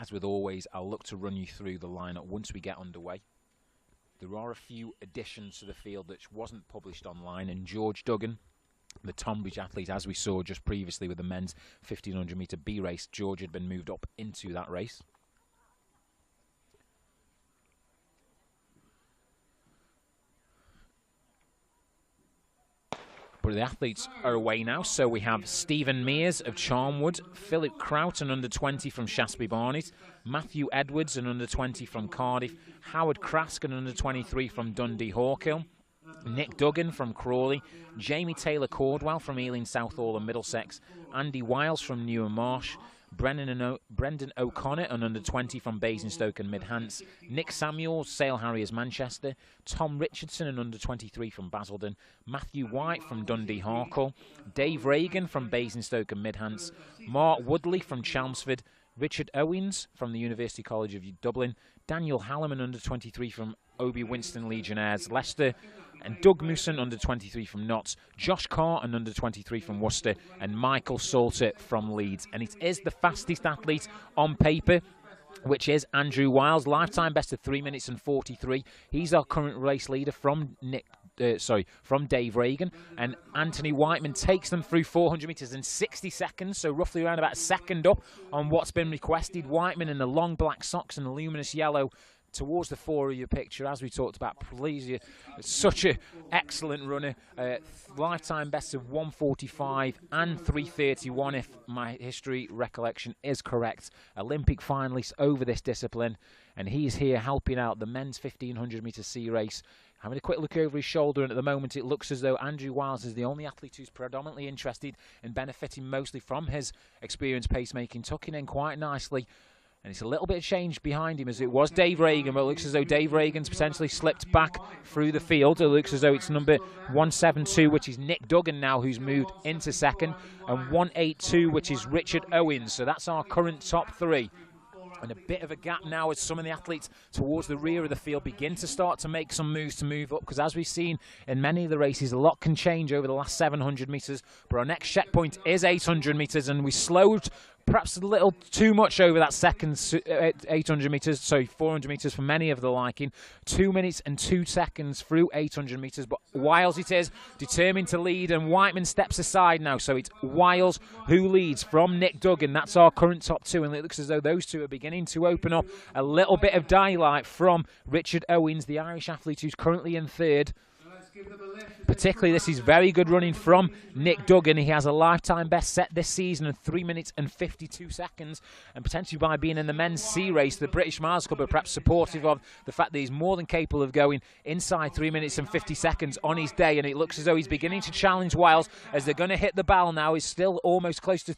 as with always, I'll look to run you through the lineup once we get underway. There are a few additions to the field which wasn't published online, and George Duggan, the Tonbridge athlete, as we saw just previously with the men's 1500 metre B race, George had been moved up into that race. But the athletes are away now, so we have Stephen Mears of Charnwood, Philip Kraut, an under-20 from Shaftesbury Barnet, Matthew Edwards, an under-20 from Cardiff, Howard Krask, an under-23 from Dundee Hawkill, Nick Duggan from Crawley, Jamie Taylor-Cordwell from Ealing, Southall and Middlesex, Andy Wiles from Newham Marsh, Brendan O'Connor, an under-20 from Basingstoke and Midhants, Nick Samuels, Sale Harriers Manchester, Tom Richardson, an under-23 from Basildon, Matthew White from Dundee Harcourt, Dave Reagan from Basingstoke and Midhants, Mark Woodley from Chelmsford, Richard Owens from the University College of Dublin, Daniel Hallam, an under-23 from Obi Winston Legionnaires Leicester, and Doug Mooson, under-23 from Notts, Josh Carr, an under-23 from Worcester, and Michael Salter from Leeds. And it is the fastest athlete on paper, which is Andrew Wiles, lifetime best of 3 minutes and 43. He's our current race leader from from Dave Reagan, and Anthony Whiteman takes them through 400 metres in 60 seconds, so roughly around about a second up on what's been requested. Whiteman in the long black socks and the luminous yellow towards the fore of your picture, as we talked about. Please, such an excellent runner. Lifetime best of 1:45 and 3:31, if my history recollection is correct. Olympic finalist over this discipline, and he's here helping out the men's 1500 metre C race. Having a quick look over his shoulder, and at the moment it looks as though Andrew Wiles is the only athlete who's predominantly interested in benefiting mostly from his experienced pacemaking, tucking in quite nicely. And it's a little bit of change behind him, as it was Dave Reagan, but it looks as though Dave Reagan's potentially slipped back through the field. It looks as though it's number 172, which is Nick Duggan now, who's moved into second, and 182, which is Richard Owens. So that's our current top three. And a bit of a gap now as some of the athletes towards the rear of the field begin to start to make some moves to move up, because as we've seen in many of the races, a lot can change over the last 700 metres. But our next checkpoint is 800 metres, and we slowed perhaps a little too much over that second 800 metres, so 400 metres for many of the liking. 2 minutes and 2 seconds through 800 metres, but Wiles it is, determined to lead, and Whiteman steps aside now, so it's Wiles who leads from Nick Duggan. That's our current top two, and it looks as though those two are beginning to open up a little bit of daylight from Richard Owens, the Irish athlete who's currently in third. Particularly, this is very good running from Nick Duggan. He has a lifetime best set this season of 3 minutes and 52 seconds. And potentially by being in the men's C race, the British Miles Club are perhaps supportive of the fact that he's more than capable of going inside 3 minutes and 50 seconds on his day. And it looks as though he's beginning to challenge Wiles as they're going to hit the bell now. He's still almost close to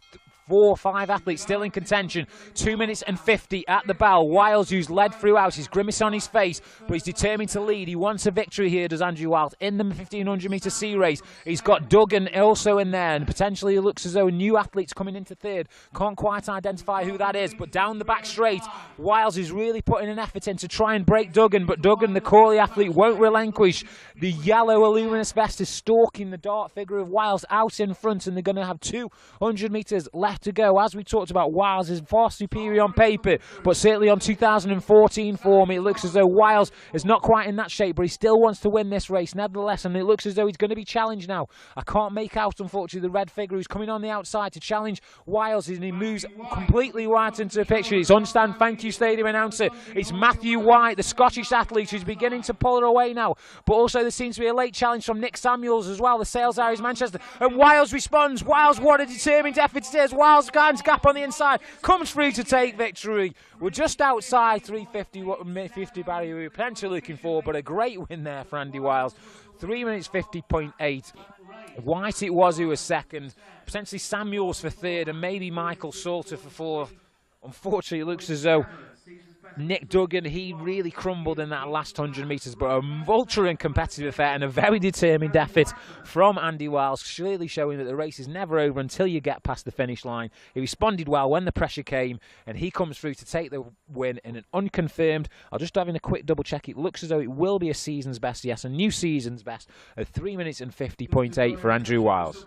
4 or 5 athletes still in contention. 2 minutes and 50 at the bell. Wiles, who's led throughout, his grimace on his face, but he's determined to lead. He wants a victory here, does Andrew Wiles, in the 1500 metre C race. He's got Duggan also in there, and potentially it looks as though new athletes coming into third. Can't quite identify who that is, but down the back straight, Wiles is really putting an effort in to try and break Duggan, but Duggan, the Crawley athlete, won't relinquish. The yellow luminous vest is stalking the dark figure of Wiles out in front, and they're going to have 200 metres left to go. As we talked about, Wiles is far superior on paper, but certainly on 2014 form, it looks as though Wiles is not quite in that shape, but he still wants to win this race nevertheless, and it looks as though he's going to be challenged now. I can't make out, unfortunately, the red figure who's coming on the outside to challenge Wiles, and he moves completely right into the picture. It's Unstand Thank You Stadium announcer. It's Matthew White, the Scottish athlete, who's beginning to pull her away now, but also there seems to be a late challenge from Nick Samuels as well, the Sales Harriers Manchester, and Wiles responds. Wiles, what a determined effort it is. Wiles gap on the inside, comes through to take victory. We're just outside 350 barrier we were potentially looking for, but a great win there for Andy Wiles. 3 minutes 50.8. White it was who was second, potentially Samuels for third, and maybe Michael Salter for fourth. Unfortunately, it looks as though Nick Duggan, he really crumbled in that last 100 metres, but a ultra and competitive affair and a very determined effort from Andy Wiles, clearly showing that the race is never over until you get past the finish line. He responded well when the pressure came, and he comes through to take the win in an unconfirmed, I'll just having a quick double check, it looks as though it will be a season's best, yes, a new season's best of 3 minutes and 50.8 for Andrew Wiles.